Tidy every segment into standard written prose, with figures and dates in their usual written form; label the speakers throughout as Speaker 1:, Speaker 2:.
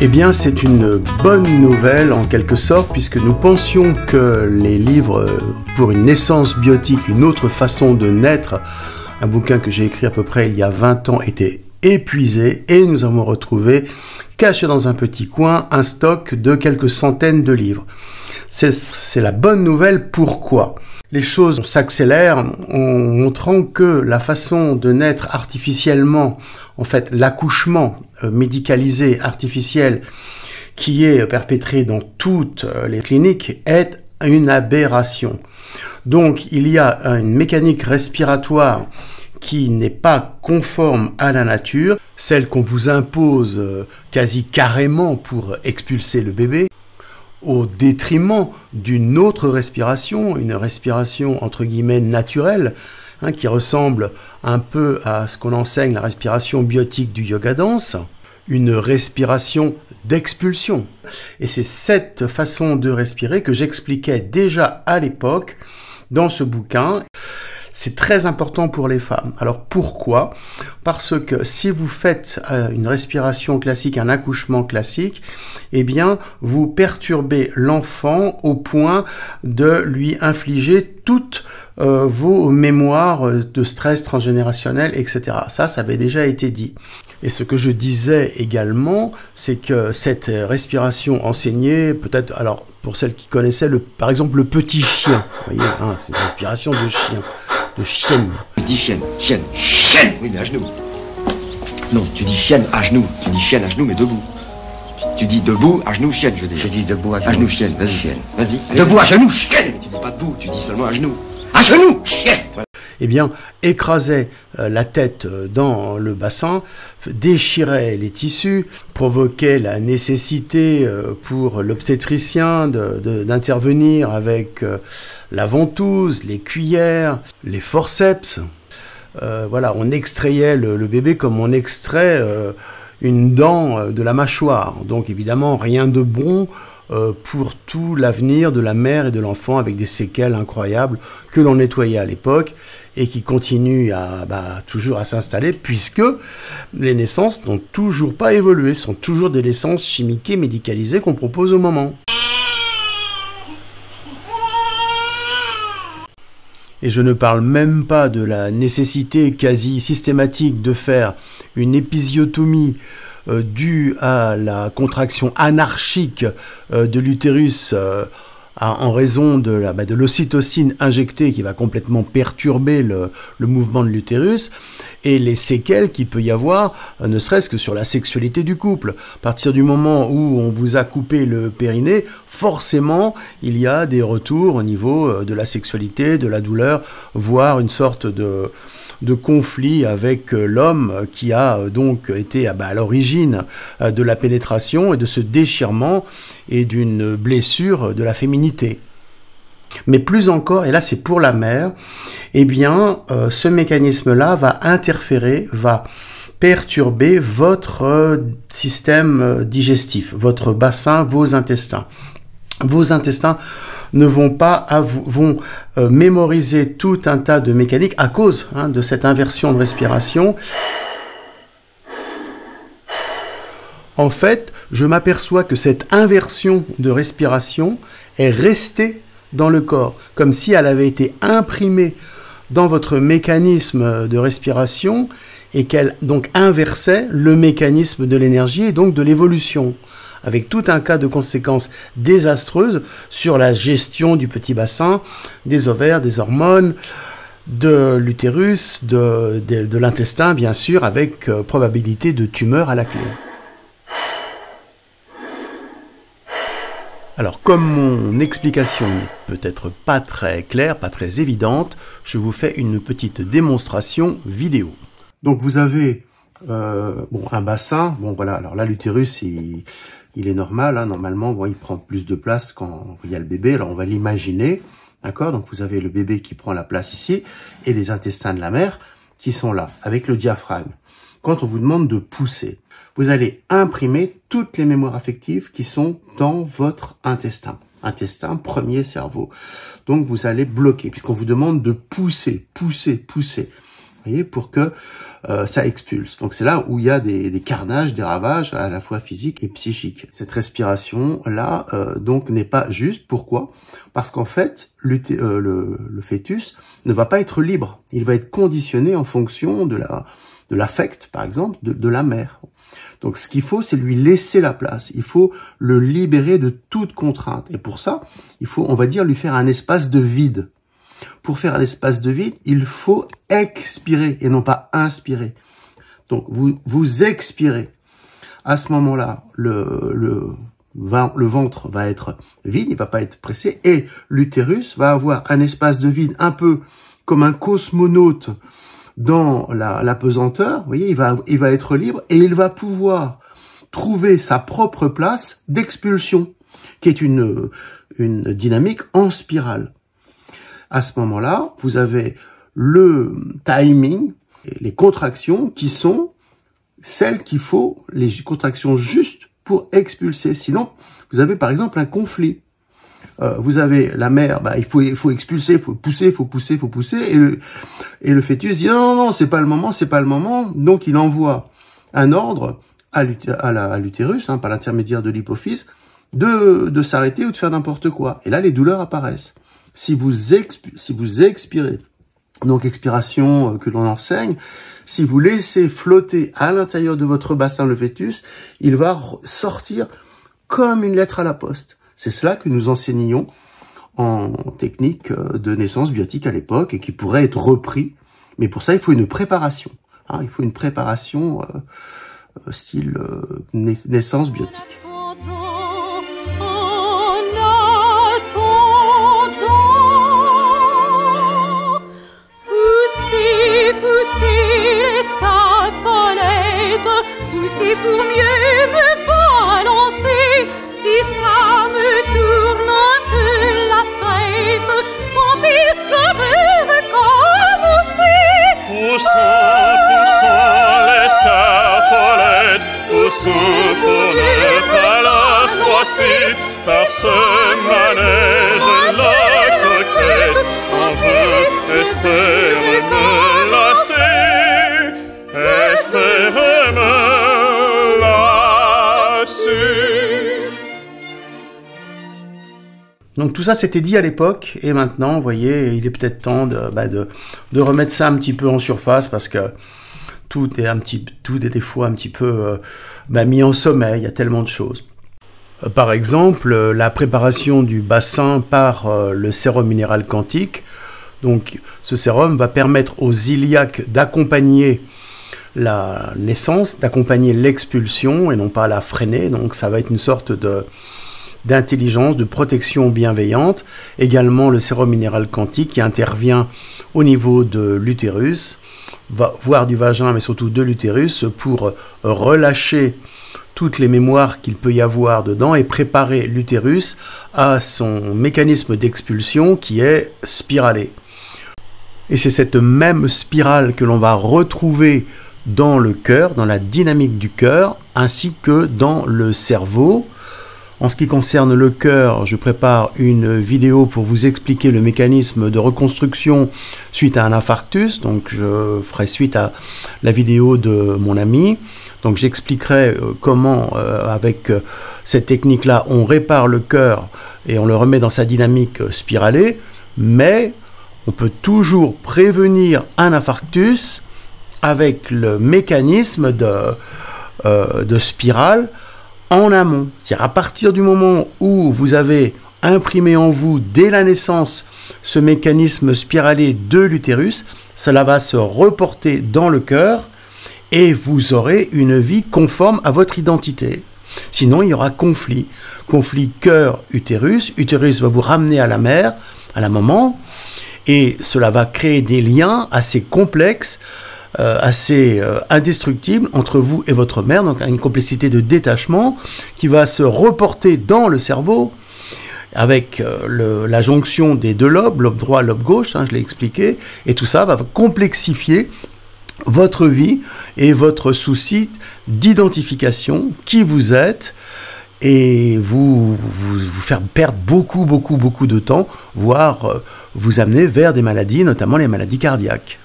Speaker 1: Eh bien, c'est une bonne nouvelle en quelque sorte, puisque nous pensions que les livres pour une naissance biotique, une autre façon de naître, un bouquin que j'ai écrit à peu près il y a 20 ans, était épuisé, et nous avons retrouvé, caché dans un petit coin, un stock de quelques centaines de livres. C'est la bonne nouvelle. Pourquoi ? Les choses s'accélèrent en montrant que la façon de naître artificiellement, en fait l'accouchement médicalisé artificiel qui est perpétré dans toutes les cliniques est une aberration. Donc il y a une mécanique respiratoire qui n'est pas conforme à la nature, celle qu'on vous impose quasi carrément pour expulser le bébé, au détriment d'une autre respiration, une respiration entre guillemets naturelle, qui ressemble un peu à ce qu'on enseigne la respiration biotique du yoga dance, une respiration d'expulsion. Et c'est cette façon de respirer que j'expliquais déjà à l'époque dans ce bouquin. C'est très important pour les femmes. Alors pourquoi ? Parce que si vous faites une respiration classique, un accouchement classique, eh bien vous perturbez l'enfant au point de lui infliger toutes vos mémoires de stress transgénérationnel, etc. Ça avait déjà été dit. Et ce que je disais également, c'est que cette respiration enseignée, peut-être, alors pour celles qui connaissaient, par exemple le petit chien, vous voyez, c'est une respiration de chien. De chienne.
Speaker 2: Tu dis chienne, chienne, chienne. Oui, mais à genoux. Non, tu dis chienne à genoux. Tu dis chienne à genoux, mais debout. Tu dis debout, à genoux, chienne, je dis.
Speaker 3: Je dis debout, à genoux.
Speaker 2: À genoux, chienne, vas-y.
Speaker 3: Chienne.
Speaker 2: Vas-y. Debout, à genoux, chienne. Mais tu dis pas debout, tu dis seulement à genoux. À genoux, chienne. Voilà.
Speaker 1: Eh bien, écrasait la tête dans le bassin, déchirait les tissus, provoquait la nécessité pour l'obstétricien d'intervenir avec la ventouse, les cuillères, les forceps. Voilà, on extrayait le bébé comme on extrait une dent de la mâchoire. Donc évidemment, rien de bon pour tout l'avenir de la mère et de l'enfant, avec des séquelles incroyables que l'on nettoyait à l'époque et qui continuent toujours à s'installer, puisque les naissances n'ont toujours pas évolué, sont toujours des naissances chimiquées, médicalisées qu'on propose au moment. Et je ne parle même pas de la nécessité quasi systématique de faire une épisiotomie due à la contraction anarchique de l'utérus en raison de l'ocytocine injectée qui va complètement perturber le mouvement de l'utérus, et les séquelles qu'il peut y avoir, ne serait-ce que sur la sexualité du couple. À partir du moment où on vous a coupé le périnée, forcément, il y a des retours au niveau de la sexualité, de la douleur, voire une sorte de conflit avec l'homme qui a donc été à l'origine de la pénétration et de ce déchirement et d'une blessure de la féminité. Mais plus encore, et là c'est pour la mère, eh bien ce mécanisme-là va interférer, va perturber votre système digestif, votre bassin, vos intestins. Vos intestins ne vont pas vont mémoriser tout un tas de mécaniques à cause de cette inversion de respiration. En fait, je m'aperçois que cette inversion de respiration est restée dans le corps, comme si elle avait été imprimée dans votre mécanisme de respiration et qu'elle donc inversait le mécanisme de l'énergie et donc de l'évolution, avec tout un cas de conséquences désastreuses sur la gestion du petit bassin, des ovaires, des hormones, de l'utérus, de l'intestin, bien sûr, avec probabilité de tumeur à la clé. Alors, comme mon explication n'est peut-être pas très claire, pas très évidente, je vous fais une petite démonstration vidéo. Donc, vous avez un bassin. Bon, voilà. Alors là, l'utérus, il est normal. Normalement, il prend plus de place quand il y a le bébé. Alors, on va l'imaginer. D'accord? Donc, vous avez le bébé qui prend la place ici et les intestins de la mère qui sont là, avec le diaphragme. Quand on vous demande de pousser, vous allez imprimer toutes les mémoires affectives qui sont dans votre intestin. Intestin, premier cerveau. Donc, vous allez bloquer, puisqu'on vous demande de pousser, pousser, pousser. Vous voyez, pour que ça expulse. Donc c'est là où il y a des carnages, des ravages à la fois physiques et psychiques. Cette respiration là donc n'est pas juste. Pourquoi? Parce qu'en fait le fœtus ne va pas être libre. Il va être conditionné en fonction de l'affect, par exemple, de la mère. Donc ce qu'il faut, c'est lui laisser la place. Il faut le libérer de toute contrainte. Et pour ça, il faut, on va dire, lui faire un espace de vide. Pour faire un espace de vide, il faut expirer et non pas inspirer. Donc vous expirez. À ce moment-là, le ventre va être vide, il va pas être pressé, et l'utérus va avoir un espace de vide un peu comme un cosmonaute dans la pesanteur. Vous voyez, il va être libre et il va pouvoir trouver sa propre place d'expulsion, qui est une dynamique en spirale. À ce moment-là, vous avez le timing, les contractions qui sont celles qu'il faut, les contractions justes pour expulser. Sinon, vous avez par exemple un conflit. Vous avez la mère, il faut expulser, il faut pousser, et le fœtus dit non, c'est pas le moment, donc il envoie un ordre à l'utérus, par l'intermédiaire de l'hypophyse, de s'arrêter ou de faire n'importe quoi. Et là, les douleurs apparaissent. Si vous expirez, donc expiration que l'on enseigne, si vous laissez flotter à l'intérieur de votre bassin le fœtus, il va sortir comme une lettre à la poste. C'est cela que nous enseignions en technique de naissance biotique à l'époque et qui pourrait être repris. Mais pour ça, il faut une préparation. Il faut une préparation style naissance biotique.
Speaker 3: Pousser pour mieux me balancer. Si ça me tourne un peu la tête, tant pis, je veux recommencer.
Speaker 4: Poussons l'escarpolette, poussons pour ne pas la froisser. Par ce manège-là coquette, on veut espérer me lasser. Espère me lasser.
Speaker 1: Donc tout ça c'était dit à l'époque, et maintenant, vous voyez, il est peut-être temps de remettre ça un petit peu en surface, parce que tout est des fois un petit peu mis en sommeil, il y a tellement de choses. Par exemple, la préparation du bassin par le sérum minéral quantique. Donc ce sérum va permettre aux iliaques d'accompagner la naissance, d'accompagner l'expulsion et non pas la freiner. Donc ça va être une sorte d'intelligence, de protection bienveillante. Également le sérum minéral quantique qui intervient au niveau de l'utérus, voire du vagin, mais surtout de l'utérus, pour relâcher toutes les mémoires qu'il peut y avoir dedans et préparer l'utérus à son mécanisme d'expulsion qui est spiralé. Et c'est cette même spirale que l'on va retrouver dans le cœur, dans la dynamique du cœur, ainsi que dans le cerveau. En ce qui concerne le cœur, je prépare une vidéo pour vous expliquer le mécanisme de reconstruction suite à un infarctus. Donc je ferai suite à la vidéo de mon ami. Donc j'expliquerai comment, avec cette technique-là, on répare le cœur et on le remet dans sa dynamique spiralée. Mais on peut toujours prévenir un infarctus avec le mécanisme de spirale en amont. C'est-à-dire à partir du moment où vous avez imprimé en vous, dès la naissance, ce mécanisme spiralé de l'utérus, cela va se reporter dans le cœur et vous aurez une vie conforme à votre identité. Sinon, il y aura conflit. Conflit cœur-utérus. Utérus va vous ramener à la mère, à la maman, et cela va créer des liens assez complexes, assez indestructible entre vous et votre mère, donc une complexité de détachement qui va se reporter dans le cerveau avec la jonction des deux lobes, lobe droit, lobe gauche, je l'ai expliqué, et tout ça va complexifier votre vie et votre souci d'identification, qui vous êtes, et vous faire perdre beaucoup de temps, voire vous amener vers des maladies, notamment les maladies cardiaques.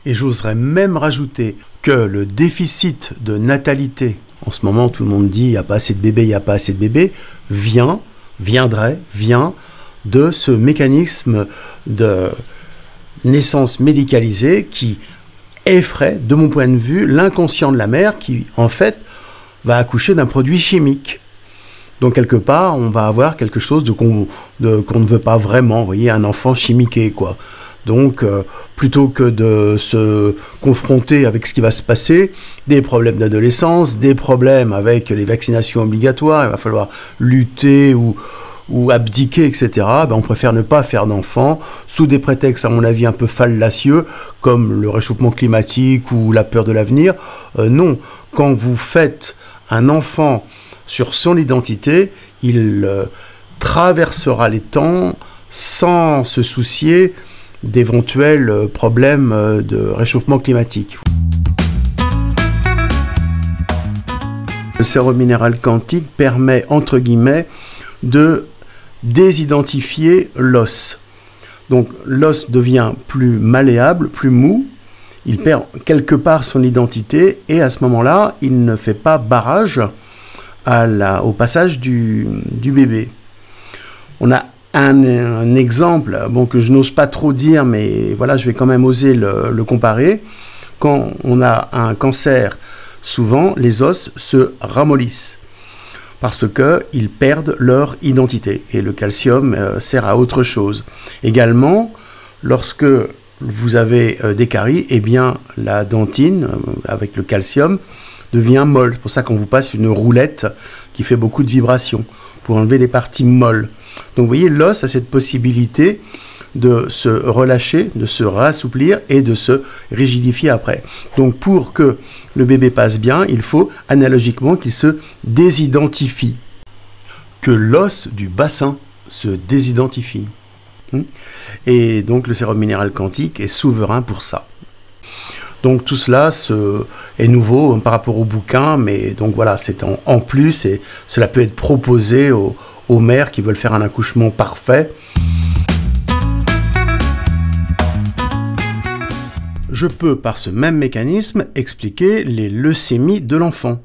Speaker 1: Et j'oserais même rajouter que le déficit de natalité, en ce moment tout le monde dit il n'y a pas assez de bébés, il n'y a pas assez de bébés, vient de ce mécanisme de naissance médicalisée qui effraie, de mon point de vue, l'inconscient de la mère qui, en fait, va accoucher d'un produit chimique. Donc, quelque part, on va avoir quelque chose qu'on ne veut pas vraiment, vous voyez, un enfant chimiqué, quoi. Donc, plutôt que de se confronter avec ce qui va se passer, des problèmes d'adolescence, des problèmes avec les vaccinations obligatoires, il va falloir lutter ou abdiquer, etc., ben on préfère ne pas faire d'enfants, sous des prétextes, à mon avis, un peu fallacieux, comme le réchauffement climatique ou la peur de l'avenir. Non, quand vous faites un enfant sur son identité, il traversera les temps sans se soucier d'éventuels problèmes de réchauffement climatique. Le sérum minéral quantique permet, entre guillemets, de désidentifier l'os. Donc l'os devient plus malléable, plus mou, il perd quelque part son identité et à ce moment-là, il ne fait pas barrage au passage du bébé. On a un exemple que je n'ose pas trop dire, mais voilà, je vais quand même oser le comparer. Quand on a un cancer, souvent les os se ramollissent parce qu'ils perdent leur identité et le calcium sert à autre chose. Également, lorsque vous avez des caries, eh bien la dentine avec le calcium devient molle. C'est pour ça qu'on vous passe une roulette qui fait beaucoup de vibrations pour enlever les parties molles. Donc vous voyez, l'os a cette possibilité de se relâcher, de se rassouplir et de se rigidifier après. Donc pour que le bébé passe bien, il faut analogiquement qu'il se désidentifie. Que l'os du bassin se désidentifie. Et donc le sérum minéral quantique est souverain pour ça. Donc tout cela est nouveau par rapport au bouquin, mais donc voilà, c'est en plus et cela peut être proposé aux mères qui veulent faire un accouchement parfait. Je peux, par ce même mécanisme, expliquer les leucémies de l'enfant.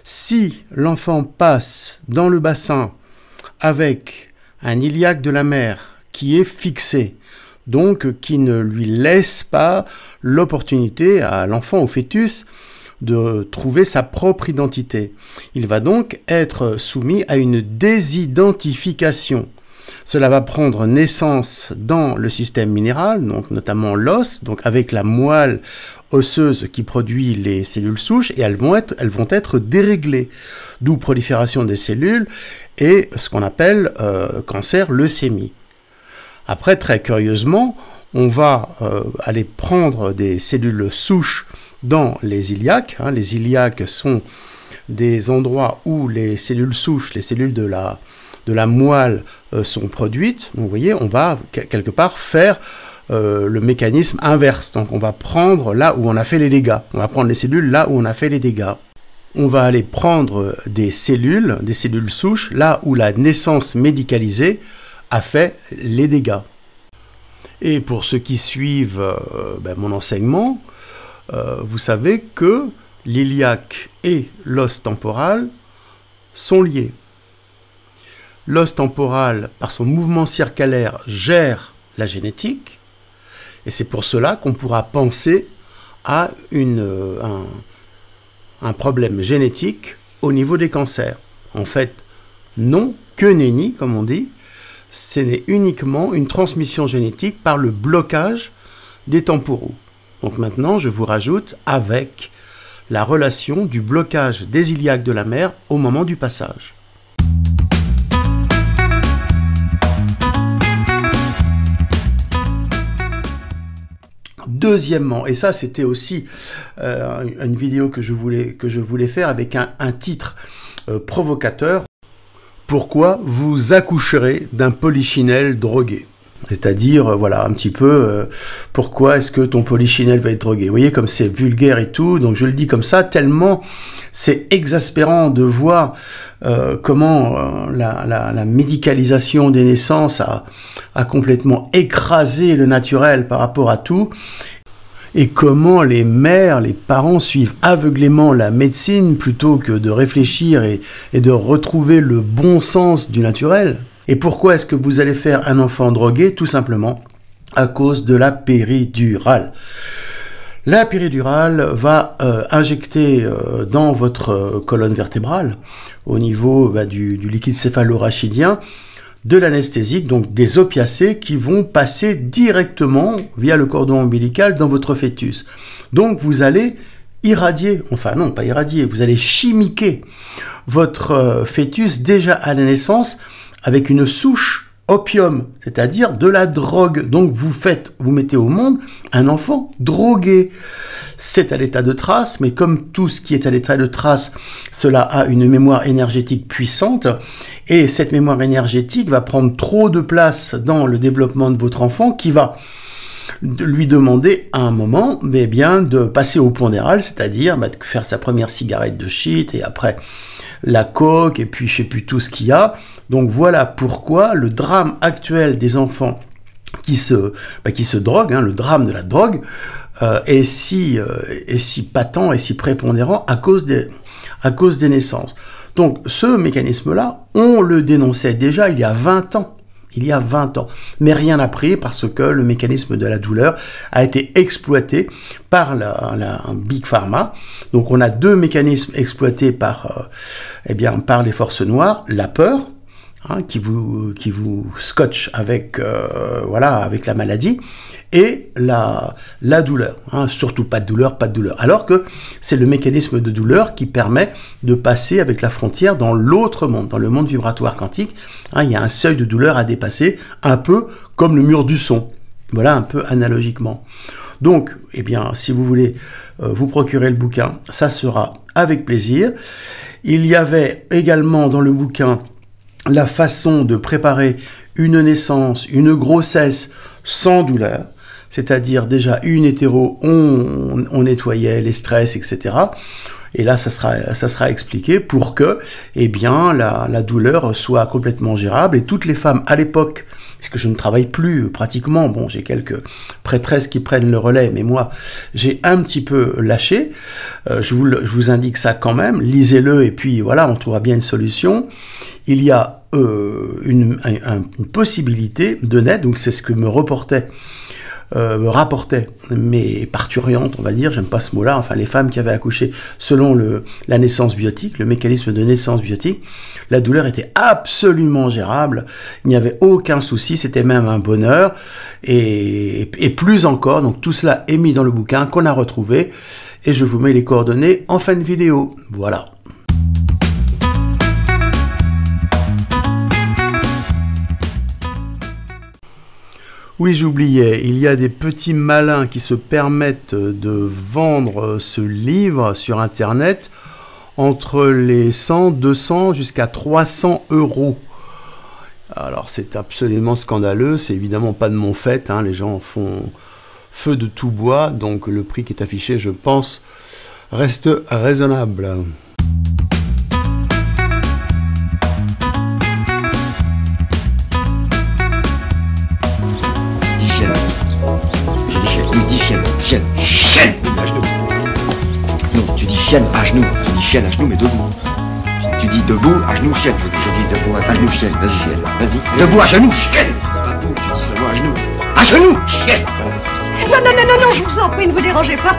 Speaker 1: Si l'enfant passe dans le bassin avec un iliaque de la mère qui est fixé, donc qui ne lui laisse pas l'opportunité à l'enfant, au fœtus, de trouver sa propre identité. Il va donc être soumis à une désidentification. Cela va prendre naissance dans le système minéral, donc notamment l'os, donc avec la moelle osseuse qui produit les cellules souches, et elles vont être déréglées, d'où prolifération des cellules et ce qu'on appelle cancer, leucémie. Après, très curieusement, on va aller prendre des cellules souches dans les iliaques. Les iliaques sont des endroits où les cellules souches, les cellules de la moelle sont produites. Donc vous voyez, on va quelque part faire le mécanisme inverse. Donc on va prendre là où on a fait les dégâts. On va prendre les cellules là où on a fait les dégâts. On va aller prendre des cellules souches, là où la naissance médicalisée a fait les dégâts. Et pour ceux qui suivent mon enseignement, vous savez que l'iliaque et l'os temporal sont liés. L'os temporal, par son mouvement circulaire, gère la génétique, et c'est pour cela qu'on pourra penser à un problème génétique au niveau des cancers. En fait, non, que nenni, comme on dit, ce n'est uniquement une transmission génétique par le blocage des temporaux. Donc maintenant, je vous rajoute avec la relation du blocage des iliaques de la mère au moment du passage. Deuxièmement, et ça c'était aussi une vidéo que je voulais faire avec un titre provocateur, pourquoi vous accoucherez d'un polichinelle drogué? C'est-à-dire, voilà, un petit peu, pourquoi est-ce que ton polichinelle va être drogué? Vous voyez, comme c'est vulgaire et tout, donc je le dis comme ça, tellement c'est exaspérant de voir comment la médicalisation des naissances a complètement écrasé le naturel par rapport à tout. Et comment les mères, les parents suivent aveuglément la médecine plutôt que de réfléchir et de retrouver le bon sens du naturel. Et pourquoi est-ce que vous allez faire un enfant drogué? Tout simplement à cause de la péridurale. La péridurale va injecter dans votre colonne vertébrale, au niveau du liquide céphalorachidien, de l'anesthésique, donc des opiacés qui vont passer directement via le cordon ombilical dans votre fœtus. Donc vous allez irradier, enfin non, pas irradier, vous allez chimiquer votre fœtus déjà à la naissance avec une souche opium, c'est-à-dire de la drogue. Donc vous mettez au monde un enfant drogué. C'est à l'état de trace, mais comme tout ce qui est à l'état de trace, cela a une mémoire énergétique puissante, et cette mémoire énergétique va prendre trop de place dans le développement de votre enfant, qui va lui demander à un moment de passer au pondéral, c'est-à-dire de faire sa première cigarette de shit, et après la coke, et puis je sais plus tout ce qu'il y a. Donc voilà pourquoi le drame actuel des enfants qui se droguent, le drame de la drogue, est si patent et si prépondérant à cause des naissances. Donc ce mécanisme-là, on le dénonçait déjà il y a 20 ans. Mais rien n'a pris parce que le mécanisme de la douleur a été exploité par la Big Pharma. Donc on a deux mécanismes exploités par les forces noires, la peur, qui vous scotche avec la maladie, et la douleur, surtout pas de douleur, alors que c'est le mécanisme de douleur qui permet de passer avec la frontière dans l'autre monde, dans le monde vibratoire quantique. Il y a un seuil de douleur à dépasser, un peu comme le mur du son, voilà, un peu analogiquement. Donc, si vous voulez vous procurer le bouquin, ça sera avec plaisir. Il y avait également dans le bouquin la façon de préparer une naissance, une grossesse sans douleur, c'est-à-dire déjà une hétéro, on nettoyait les stress, etc. Et là, ça sera expliqué pour que, la douleur soit complètement gérable. Et toutes les femmes à l'époque, puisque je ne travaille plus pratiquement, bon, j'ai quelques prêtresses qui prennent le relais, mais moi, j'ai un petit peu lâché. Je vous indique ça quand même. Lisez-le et puis voilà, on trouvera bien une solution. Il y a une possibilité de naître, donc c'est ce que me rapportaient mes parturiantes, on va dire, j'aime pas ce mot-là, enfin les femmes qui avaient accouché selon la naissance biotique, le mécanisme de naissance biotique. La douleur était absolument gérable, il n'y avait aucun souci, c'était même un bonheur, et plus encore. Donc tout cela est mis dans le bouquin qu'on a retrouvé, et je vous mets les coordonnées en fin de vidéo. Voilà. Oui, j'oubliais, il y a des petits malins qui se permettent de vendre ce livre sur Internet entre les 100, 200 jusqu'à 300 €. Alors c'est absolument scandaleux, c'est évidemment pas de mon fait, les gens font feu de tout bois, donc le prix qui est affiché, je pense, reste raisonnable.
Speaker 2: Chienne, à genoux. Non, tu dis chienne à genoux. Tu dis chienne à genoux, mais debout. Tu dis debout, à genoux, chienne. Je dis debout, à genoux, chienne. Vas-y, chienne. Vas-y. Debout, à genoux, chienne. Pas debout, tu dis seulement à genoux. À genoux, chienne.
Speaker 5: Non, je vous en prie, ne vous dérangez pas.